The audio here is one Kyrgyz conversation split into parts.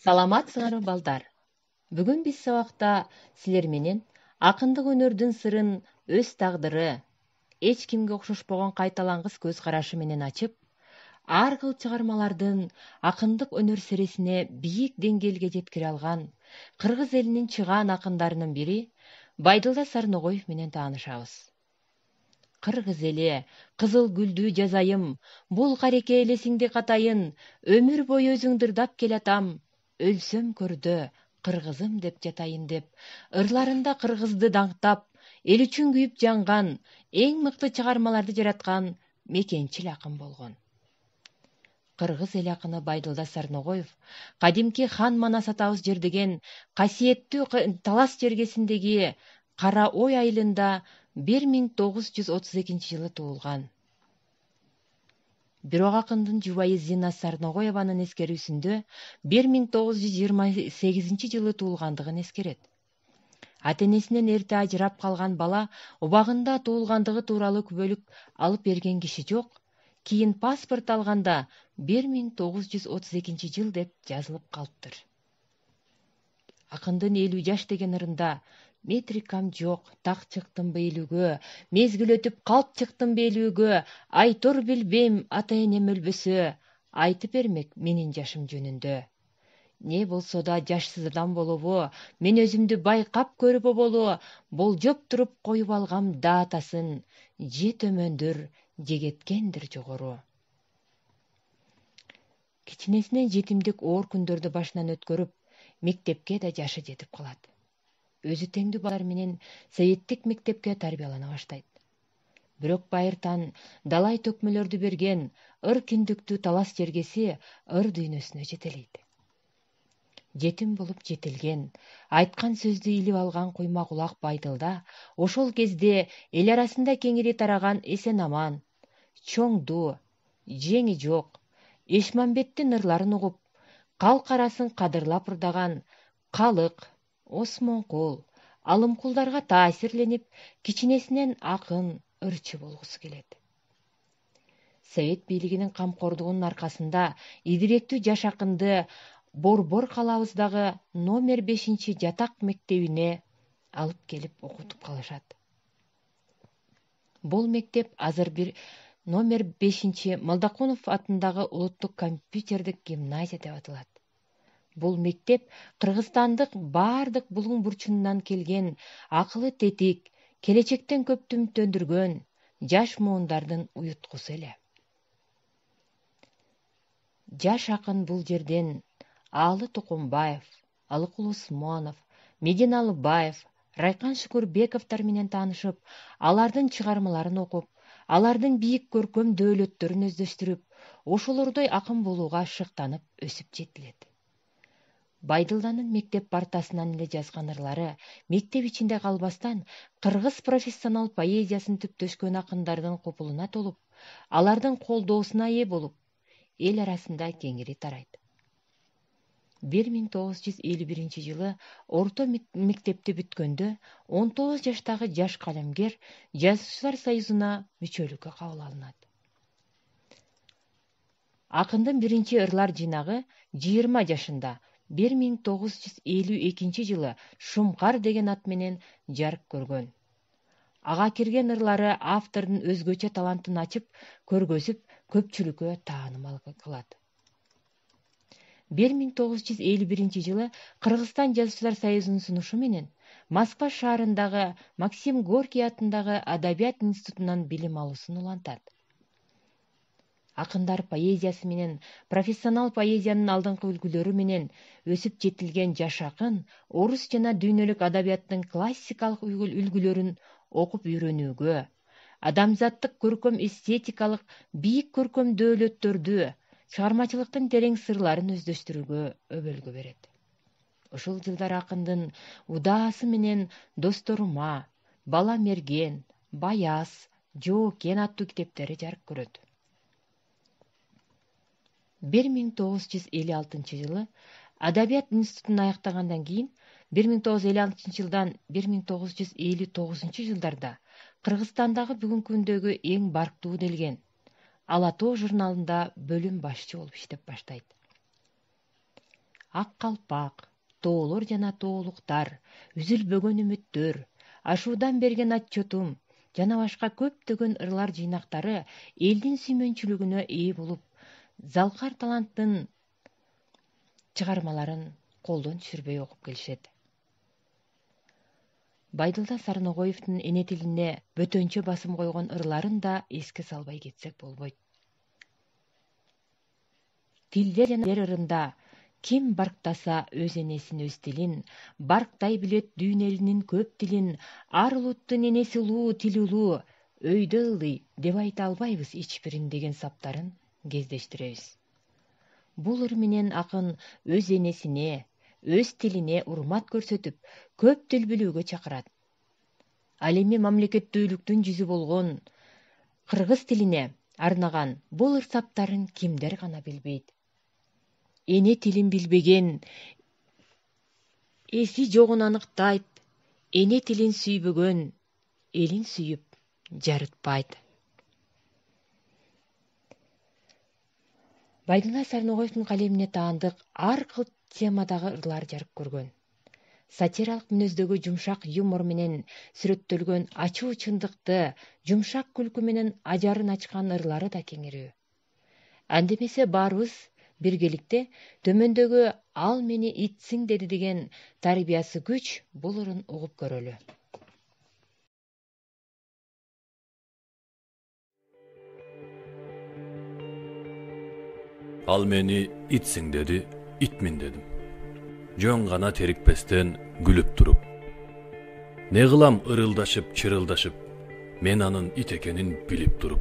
Саламатсыңарбы балдар. Бүгүн биз сабакта силер менен акындык өнөрдүн сырын өз тагдыры, эч кимге окшошпогон кайталангыс көз карашы менен ачып, ар кыл чыгармалардын акындык өнөр серисине бийик деңгээлге жеткире алган кыргыз элинин чыгаан акындарынын бири Байдылда Сарногоев менен таанышабыз. Кыргыз эли, кызыл гүлдүү жазайым, бул кареке элесиңди катайын, өмүр бою өзүңдү ырдап келатам, өлсөм көрдө, кыргызым деп жатайын деп, ырларында кыргызды даңктап, эл үчүн күйүп жанган, эң мыкты чыгармаларды жараткан мекенчил акын болгон. Кыргыз эл акыны Байдылда Сарногоев кадимки хан Манас атабыз жердеген касиеттүү Талас жергесиндеги Кара Ой айылында 1932 жылы туулган. Бирок акындын жубайы Зина Сарногоеванын эскерүүсүндө 1928 жылы туулгандыгын эскерет. Ата-энесинен эрте ажырап калган бала убагында туулгандыгы тууралуу күбөлүк алып берген киши жок. Кийин паспорт алганда 1932 жыл деп жазылып калыптыр. Акындын 50 жаш деген ырында метрикам жок, так чыктым бейлүүгө, мезгил өтүп калп чыктым белүүгө, айтор билбейм ата-энем өлбөсө, айтып бермек менин жашым жөнүндө. Не болсо да жашсыз адам болобу, мен өзүмдү байкап көрүп боло, болжоп туруп коюп алгам даатасын, же төмөндүр, же кеткендир жогору. Кичинесинен жетимдик оор күндөрдү башынан өткөрүп, мектепке да жашы жетип калат. Өзү теңдүү балдар менен советтик мектепке тарбиялана баштайт. Бирок Байыртан далай төкмөлөрдү берген ыр киндиктүү Талас жергеси ыр дүйнөсүнө жетелейт. Жетим болуп жетилген, айткан сөздү илип алган куйма кулак Байдылда ошол кезде эл арасында кеңири тараган эсен аман, чоңду, жеңи жок, Эшмамбеттин ырларын угуп, калк арасын кадырлап ырдаган Калык, Осмонкул, Алымкулдарга таасирленип, кичинесинен акын, ырчы болгусу келет. Совет бийлигинин камкордугунун аркасында идиректүү жаш акынды Борбор калабыздагы номер 5 жатак мектебине алып келип окутуп калышат. Бул мектеп азыр бир номер 5 Молдокунов атындагы улуттук компьютердик гимназия деп аталат. Бул мектеп Кыргызстандык бардык булуң бурчунан келген акылы тетик, келечектен көптү үмүттөндүргөн жаш муундардын уюткусу эле. Жаш акын бул жерден Алы Тукумбаев, Алыкул Усмонов, Медин Алыбаев, Райкан Шукурбековдор менен таанышып, алардын чыгармаларын окуп, алардын бийик көркөм дөөлөттөрүн өздөштүрүп, ошолордой акын болууга шыктанып өсүп жетилет. Байдылданын мектеп партасынан эле жазган ырлары мектеп ичинде калбастан кыргыз профессионал поэзиясын түптөшкөн акындардын купулуна толуп, алардын колдоосуна ээ болуп, эл арасында кеңири тарайт. 1951 жылы орто мектепти бүткөндө 19 жаштагы жаш калемгер Жазуучулар союзуна мүчөлүккө кабыл алынат. Акындын биринчи ырлар жыйнагы 20 жашында 1952 жылы Шумкар деген ат менен жарык көргөн. Ага кирген ырлары автордун өзгөчө талантын ачып, көргөзүп, көпчүлүккө таанымал кылат. 1951 жылы Кыргызстан Жазуучулар союзунун сунушу менен Москва шаарындагы Максим Горький атындагы Адабият институтунан билим алуусун улантат. Акындар поэзиясы менен, профессионал поэзиянын алдыңкы үлгүлөрү менен өсүп жетилген жаш акын орус жана дүйнөлүк адабияттын классикалык үлгүлөрүн окуп үйрөнүүгө, адамзаттык көркөм эстетикалык бийик көркөм дөөлөттөрдү, чыгармачылыктын терең сырларын өздөштүрүүгө өбөлгө берет. Ушул жылдар акындын Удаасы менен Досторума, Бала мерген, Баяз, Жоокен аттуу китептери жарык көрөт. 1956 жылы Адабият институтун аяктагандан кийин 1956 жылдан 1959 жылдарда Кыргызстандагы бүгүнкү күндөгү эң барктуу делген Ала Тоо журналында бөлүм башчы болуп иштеп баштайт. ак калпак, тоолор жана тоолуктар, үзүлбөгөн үмүттөр, ашуудан берген отчетум жана башка көптөгөн ырлар жыйнактары элдин сүймөнчүлүгүнө ээ болуп, залкар таланттын чыгармаларын колдон түшүрбөй окуп келишет. Байдылда Сарногоевдун эне тилине бөтөнчө басым койгон ырларын да эске салбай кетсек болбойт. Тилдер жана тилдер ырында ким барктаса өз энесин, өз тилин, барктай билет дүйн элинин көп тилин, ар улуттун энеси улуу, тили улуу, өйдө ылдый деп айта албайбыз эч бирин деген саптарын кездештиребиз. Бул ыр менен акын өз энесине, өз тилине урмат көрсөтүп, көп тил билүүгө чакырат. Ал эми мамлекеттүүлүктүн жүзү болгон кыргыз тилине арнаган бул ыр саптарын кимдер гана билбейт. Эне тилин билбеген эси жогун аныктайт, эне тилин сүйбөгөн элин сүйүп жарытпайт. Байдылда Сарногоевдун калемине таандык ар кыл темадагы ырлар жарык көргөн. Сатиралык мүнөздөгү жумшак юмор менен сүрөттөлгөн ачуу чындыкты жумшак күлкү менен ажарын ачкан ырлары да кеңирүү. Андемесе баарыбыз биргеликте төмөндөгү ал мени итсиң деди деген тарбиясы күч бул ырын угуп көрөлү. Ал мени итсиң деди, итмин дедим. Жөн гана терикпестен күлүп туруп. Не кылам ырылдашып, чырылдашып, мен анын ит экенин билип туруп.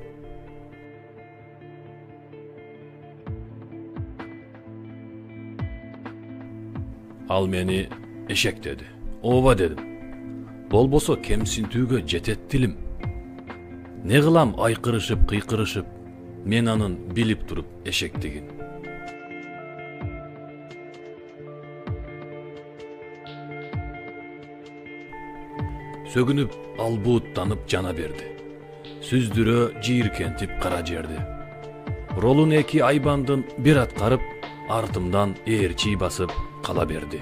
Ал мени эшек деди. Ооба дедим. Болбосо кемсинтүүгө жетет тилим. Не кылам айкырышып, кыйкырышып, мен анын билип туруп эшектигин. Сөгүнүп албууттанып жана берди. Сүздүрө жийиркентип кара жерди. Ролун эки айбандын бир аткарып, артымдан ээрчий басып кала берди.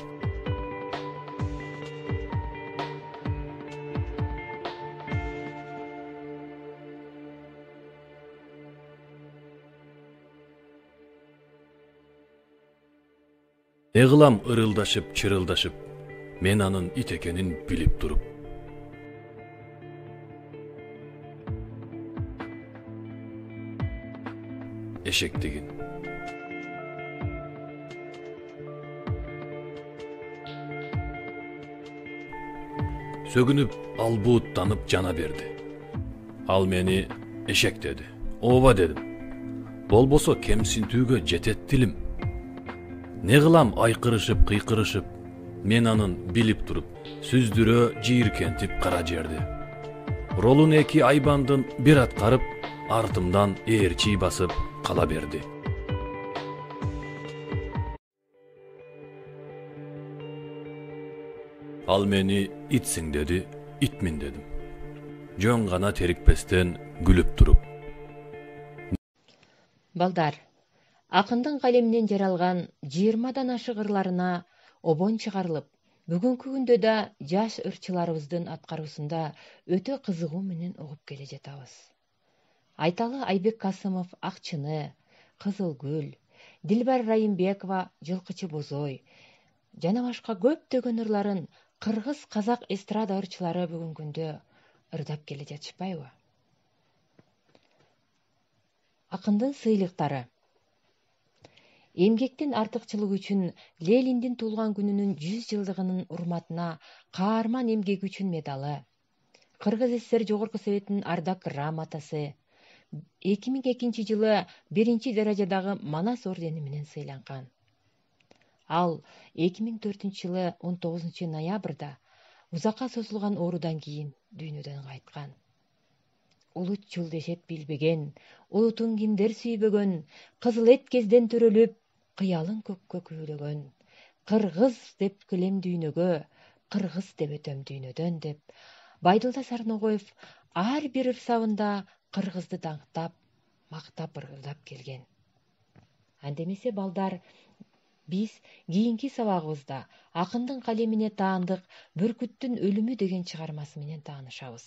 Не кылам ырылдашып, чырылдашып, мен анын ит экенин билип туруп. Эшектигин. Сөгүнүп албууттанып жана берди. Ал мени эшек деди. Ооба дедим. Болбосо кемсинтүүгө жетет тилим. Не кылам айкырышып, кыйкырышып, мен анын билип туруп, сүздүрө жийиркентип кара жерди. Ролун эки айбандын бир аткарып, артымдан ээрчий басып кала берди. Ал мени итсиң деди, итмин дедим. Жөн гана терикпестен күлүп туруп. Балдар, акындын калеминен жаралган 20дан ашык ырларына обон чыгарылып, бүгүнкү күндө да жаш ырчыларыбыздын аткаруусунда өтө кызыгуу менен угуп келе жатабыз. Айталы Айбек Касымов Акчыны, Кызылгүл, Дилбар Райымбекова Жылкычы Бозой жана башка көптөгөн ырларын кыргыз казак эстрада ырчылары бүгүнкү күндө ырдап келе жатышпайбы? Акындын сыйлыктары. Эмгектин артыкчылыгы үчүн Лениндин туулган күнүнүн 100 жылдыгынын урматына каарман эмгеги үчүн медалы, Кыргыз ССР Жогорку Советинин ардак грамотасы, 2002 жылы 1 даражадагы Манас ордени менен сыйланган. Ал 2004 жылы 19 ноябрда узакка созулган оорудан кийин дүйнөдөн кайткан. Улутчул дешет билбеген, улутун кимдер сүйбөгөн, кызыл эт кезден төрөлүп, кыялын көккө күүлөгөн. Кыргыз деп келем дүйнөгө, кыргыз деп өтөм дүйнөдөн деп, Байдылда Сарногоев ар бир ырсабында кыргызды даңктап, мактап ырдап келген. Андемесе балдар, Биз кийинки сабагыбызда акындын калемине таандык Бүркүттүн өлүмү деген чыгармасы менен таанышабыз.